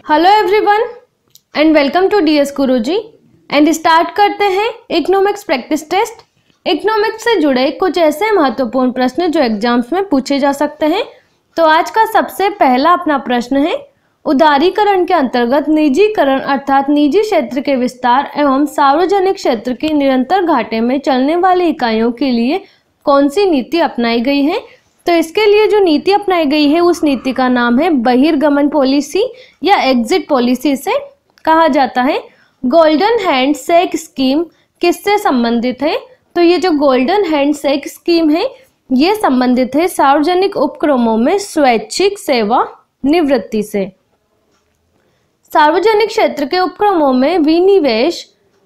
Hello everyone and welcome to DS Guruji and start करते हैं economics practice test. Economics से जुड़े कुछ ऐसे महत्वपूर्ण प्रश्न जो एग्जाम्स में पूछे जा सकते हैं। तो आज का सबसे पहला अपना प्रश्न है, उदारीकरण के अंतर्गत निजीकरण अर्थात निजी क्षेत्र के विस्तार एवं सार्वजनिक क्षेत्र के निरंतर घाटे में चलने वाली इकाइयों के लिए कौन सी नीति अपनाई गई है। तो इसके लिए जो नीति अपनाई गई है उस नीति का नाम है बहिर्गमन पॉलिसी या एग्जिट पॉलिसी से कहा जाता है। गोल्डन हैंडशेक स्कीम किससे संबंधित है? तो ये जो गोल्डन हैंडशेक स्कीम है ये संबंधित है सार्वजनिक उपक्रमों में स्वैच्छिक सेवा निवृत्ति से। सार्वजनिक क्षेत्र के उपक्रमों में विनिवेश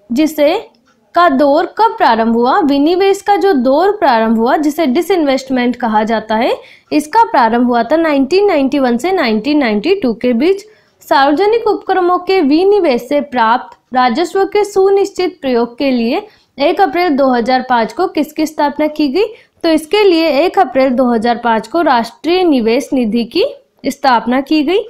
जिसे का दौर कब प्रारंभ हुआ? विनिवेश का जो दौर प्रारंभ हुआ जिसे डिसइन्वेस्टमेंट कहा जाता है, इसका प्रारंभ हुआ था 1991 से 1992 के बीच। सार्वजनिक उपक्रमों के विनिवेश से प्राप्त राजस्व के सुनिश्चित प्रयोग के लिए 1 अप्रैल 2005 को किसकी स्थापना की गई? तो इसके लिए 1 अप्रैल 2005 को राष्ट्रीय निवेश निधि की स्थापना की गई।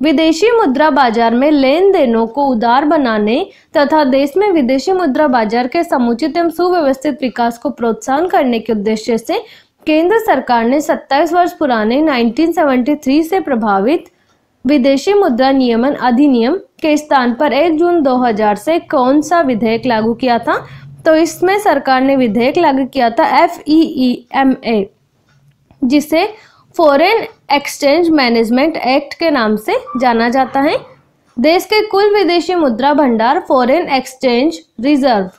विदेशी मुद्रा बाजार में लेन देनों को उदार बनाने तथा देश में विदेशी मुद्रा बाजार के समुचित एवं सुव्यवस्थित विकास को प्रोत्साहन करने के उद्देश्य से केंद्र सरकार ने 27 वर्ष पुराने 1973 से प्रभावित विदेशी मुद्रा नियमन अधिनियम के स्थान पर 1 जून 2000 से कौन सा विधेयक लागू किया था? तो इसमें सरकार ने विधेयक लागू किया था FEEMA जिसे फॉरेन एक्सचेंज मैनेजमेंट एक्ट के नाम से जाना जाता है। देश के कुल विदेशी मुद्रा भंडार फॉरेन एक्सचेंज रिजर्व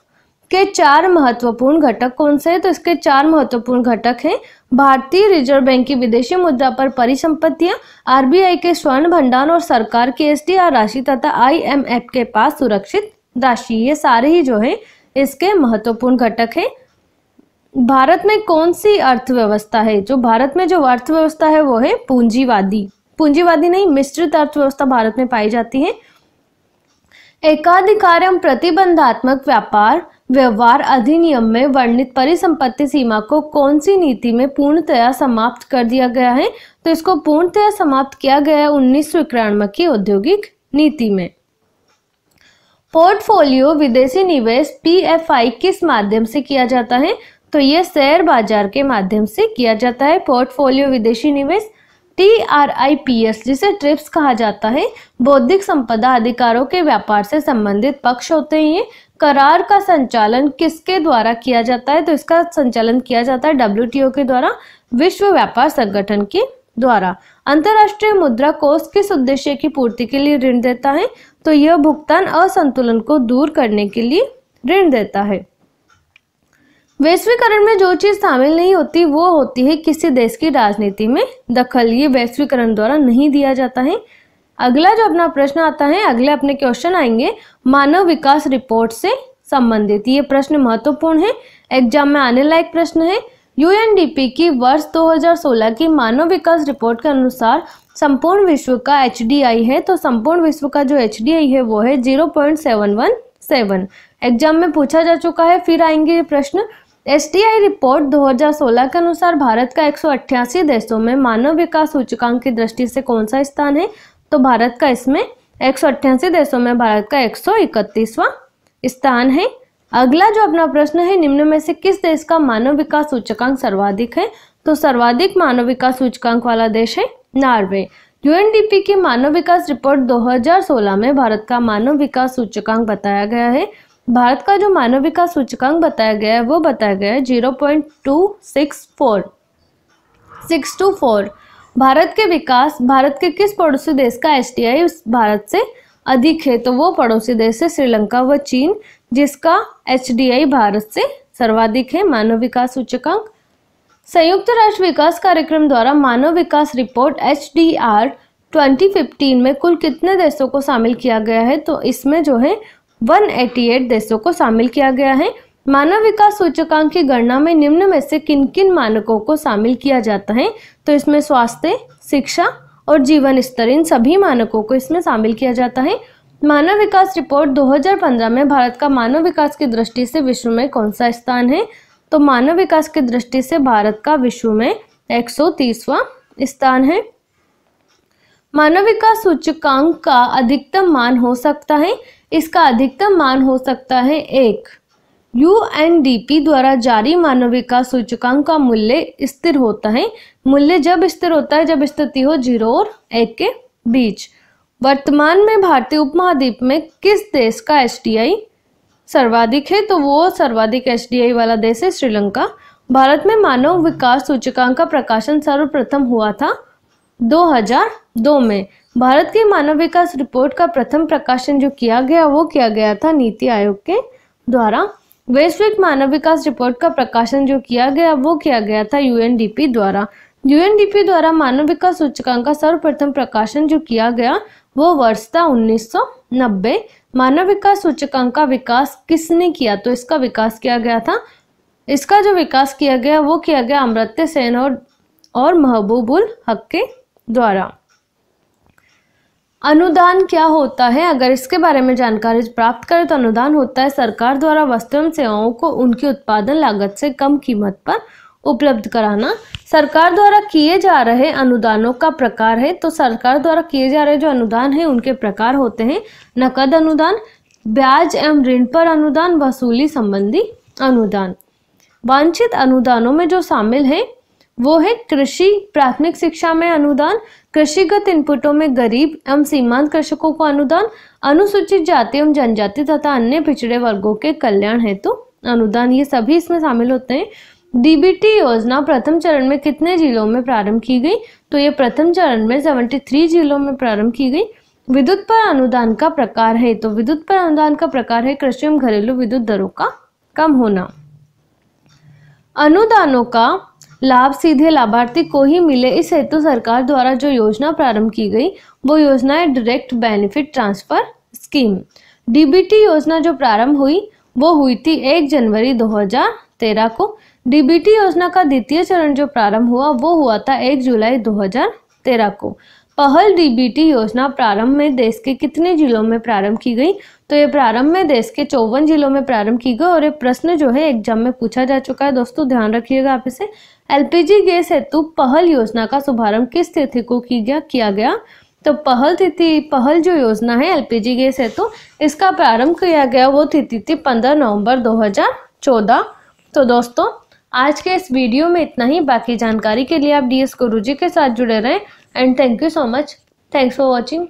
के 4 महत्वपूर्ण घटक कौन से हैं? तो इसके 4 महत्वपूर्ण घटक हैं। भारतीय रिजर्व बैंक की विदेशी मुद्रा पर परिसंपत्तियां, RBI के स्वर्ण भंडार और सरकार की SDR राशि तथा IMF के पास सुरक्षित राशि, ये सारे ही जो है इसके महत्वपूर्ण घटक हैं। भारत में कौन सी अर्थव्यवस्था है? जो भारत में जो अर्थव्यवस्था है वो है पूंजीवादी नहीं, मिश्रित अर्थव्यवस्था भारत में पाई जाती है। एकाधिकार एवं प्रतिबंधात्मक व्यवहार अधिनियम में वर्णित परिसंपत्ति सीमा को कौन सी नीति में पूर्णतया समाप्त कर दिया गया है? तो इसको पूर्णतया समाप्त किया गया है 19 विक्रमांक की औद्योगिक नीति में। पोर्टफोलियो विदेशी निवेश PFI किस माध्यम से किया जाता है? तो ये शेयर बाजार के माध्यम से किया जाता है। पोर्टफोलियो विदेशी निवेश। TRIPS जिसे ट्रिप्स कहा जाता है, बौद्धिक संपदा अधिकारों के व्यापार से संबंधित पक्ष होते हैं। ये करार का संचालन किसके द्वारा किया जाता है? तो इसका संचालन किया जाता है WTO के द्वारा, विश्व व्यापार संगठन के द्वारा। अंतर्राष्ट्रीय मुद्रा कोष किस उद्देश्य की पूर्ति के लिए ऋण देता है? तो यह भुगतान असंतुलन को दूर करने के लिए ऋण देता है। वैश्वीकरण में जो चीज शामिल नहीं होती वो होती है किसी देश की राजनीति में दखल। ये वैश्वीकरण द्वारा नहीं दिया जाता है। अगला जो अपना प्रश्न आता है, अगले अपने क्वेश्चन आएंगे मानव विकास रिपोर्ट से संबंधित। ये प्रश्न महत्वपूर्ण है, एग्जाम में आने लायक प्रश्न है। UNDP की वर्ष 2016 की मानव विकास रिपोर्ट के अनुसार संपूर्ण विश्व का HDI है, तो संपूर्ण विश्व का जो HDI है वो है 0.717। एग्जाम में पूछा जा चुका है, फिर आएंगे ये प्रश्न। SDI रिपोर्ट 2016 के अनुसार भारत का 188 देशों में मानव विकास सूचकांक की दृष्टि से कौन सा स्थान है? तो भारत का इसमें 188 देशों में भारत का 131वां स्थान है। अगला जो अपना प्रश्न है, निम्न में से किस देश का मानव विकास सूचकांक सर्वाधिक है? तो सर्वाधिक मानव विकास सूचकांक वाला देश है नॉर्वे। UNDP की मानव विकास रिपोर्ट 2016 में भारत का मानव विकास सूचकांक बताया गया है। भारत का जो मानव विकास सूचकांक बताया गया है वो बताया गया है 0.624। भारत के किस पड़ोसी देश का HDI भारत से अधिक है? तो वो पड़ोसी देश है श्रीलंका व चीन, जिसका HDI भारत से सर्वाधिक है मानव विकास सूचकांक। संयुक्त राष्ट्र विकास कार्यक्रम द्वारा मानव विकास रिपोर्ट HDR 2015 में कुल कितने देशों को शामिल किया गया है? तो इसमें जो है 188 देशों को शामिल किया गया है। मानव विकास सूचकांक की गणना में निम्न में से किन किन मानकों को शामिल किया जाता है? तो इसमें स्वास्थ्य, शिक्षा और जीवन स्तर, इन सभी मानकों को इसमें शामिल किया जाता है। मानव विकास रिपोर्ट 2015 में भारत का मानव विकास की दृष्टि से विश्व में कौन सा स्थान है? तो मानव विकास की दृष्टि से भारत का विश्व में 130वां स्थान है। मानव विकास सूचकांक का अधिकतम मान हो सकता है, इसका अधिकतम मान हो सकता है 1। यूएनडीपी द्वारा जारी मानव विकास सूचकांक का मूल्य स्थिर होता है। मूल्य जब स्थिर होता है जब स्थिति हो 0 और 1 के बीच। वर्तमान में भारतीय उपमहाद्वीप में किस देश का एसडीआई सर्वाधिक है? तो वो सर्वाधिक एसडीआई वाला देश है श्रीलंका। भारत में मानव विकास सूचकांक का प्रकाशन सर्वप्रथम हुआ था 2002 में। भारत की मानव विकास रिपोर्ट का प्रथम प्रकाशन जो किया गया वो किया गया था नीति आयोग के द्वारा। वैश्विक मानव विकास रिपोर्ट का प्रकाशन जो किया गया वो किया गया था यूएनडीपी द्वारा। यूएनडीपी द्वारा मानव विकास सूचकांक का सर्वप्रथम प्रकाशन जो किया गया वो वर्ष था 1990। मानव विकास सूचकांक का विकास किसने किया? तो इसका विकास किया गया था, इसका जो विकास किया गया वो किया गया अमर्त्य सेन और महबूबुल हक के द्वारा। अनुदान क्या होता है? अगर इसके बारे में जानकारी प्राप्त करें तो अनुदान होता है सरकार द्वारा वस्तु एवं सेवाओं को उनकी उत्पादन लागत से कम कीमत पर उपलब्ध कराना। सरकार द्वारा किए जा रहे अनुदानों का प्रकार है, तो सरकार द्वारा किए जा रहे जो अनुदान है उनके प्रकार होते हैं नकद अनुदान, ब्याज एवं ऋण पर अनुदान, वसूली संबंधी अनुदान। वांछित अनुदानों में जो शामिल है वो है कृषि प्राथमिक शिक्षा में अनुदान, कृषिगत इनपुटों में गरीब एवं सीमांत कृषकों को अनुदान, अनुसूचित जाति एवं जनजाति तथा अन्य पिछड़े वर्गों के कल्याण हेतु अनुदान, ये सभी इसमें शामिल होते हैं। डीबीटी योजना प्रथम चरण में कितने जिलों में प्रारंभ की गई? तो ये प्रथम चरण में 73 जिलों में प्रारंभ की गई। विद्युत पर अनुदान का प्रकार है, तो विद्युत पर अनुदान का प्रकार है कृषि एवं घरेलू विद्युत दरों का कम होना। अनुदानों का लाभ सीधे लाभार्थी को ही मिले, इस हेतु सरकार द्वारा जो योजना प्रारंभ की गई वो योजना है direct benefit transfer scheme. DBT योजना जो प्रारंभ हुई वो हुई थी 1 जनवरी 2013 को। डीबीटी योजना का द्वितीय चरण जो प्रारंभ हुआ वो हुआ था 1 जुलाई 2013 को। पहल डीबीटी योजना प्रारंभ में देश के कितने जिलों में प्रारंभ की गई? तो ये प्रारंभ में देश के 54 जिलों में प्रारंभ की गई और ये प्रश्न जो है एग्जाम में पूछा जा चुका है दोस्तों, ध्यान रखिएगा आप इसे। एलपीजी गैस हेतु पहल योजना का शुभारंभ किस तिथि को किया गया? तो पहल जो योजना है एलपीजी गैस हेतु इसका प्रारंभ किया गया वो तिथि थी 15 नवंबर 2014। तो दोस्तों आज के इस वीडियो में इतना ही। बाकी जानकारी के लिए आप डीएस गुरुजी के साथ जुड़े रहें and thank you so much. Thanks for watching.